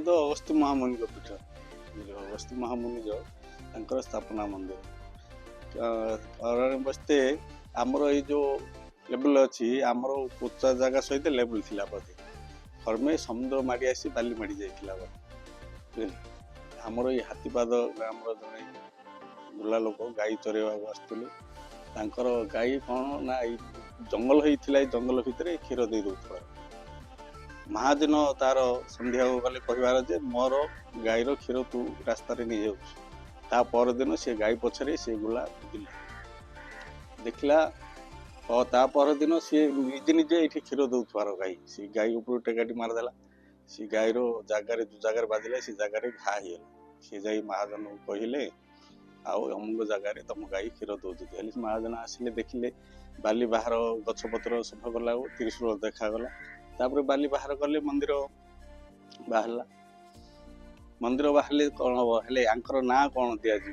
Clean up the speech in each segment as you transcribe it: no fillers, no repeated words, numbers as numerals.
तो अगस्त्य महामुनि पीठ अगस्त्य महामुनि जो स्थापना मंदिर बसते आमर ये जो लेवल अच्छी आमर उच्चा जगह सहित लेवल थिला बोधे खरमे समुद्र माड़ी आसी बाली माड़ी जाइथिला बुझे आमर ये हाथीपाद ग्राम जड़े बुला लोक गाई चरेवा आसुले तांकर गाई कौन ना जंगल होता जंगल भितर क्षीर दे दौर महादिन तार संध्या गले कहबार जे मोर गाईर क्षीर तू रास्तार नहीं जा परदिन से गाई पछरे से बुला देखला और ता परदिन सी निजे निजे ये क्षीर दौथार गाई से गाई ऊपर टेकाटी मारदेला से गाईर जगार जो जगार बाजिला से जगार घा हो सी जा महाजन कहले अमुक जगार तुम गाई क्षीर दौती महाजन आसिले देखिले बाली बाहर गछपतर सफा कला त्रिशूल देखागला तापर बाली बाहर कले मंदिर बाहरला मंदिर बाहर कौन हम हेले आंकर ना कौन दिज्व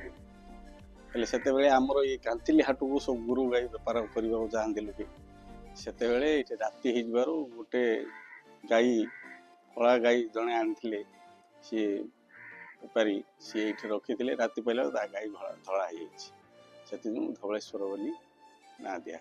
हेले से आमर ये कांतिली हाट को सब गुरु गाई बेपार करने चाहते लोके से राति हो गोटे गाई कला गाई जड़े आनी सी बेपारी सी ये रखी राति पहला गाई धड़ा से धवलेश्वर बोली ना दिया।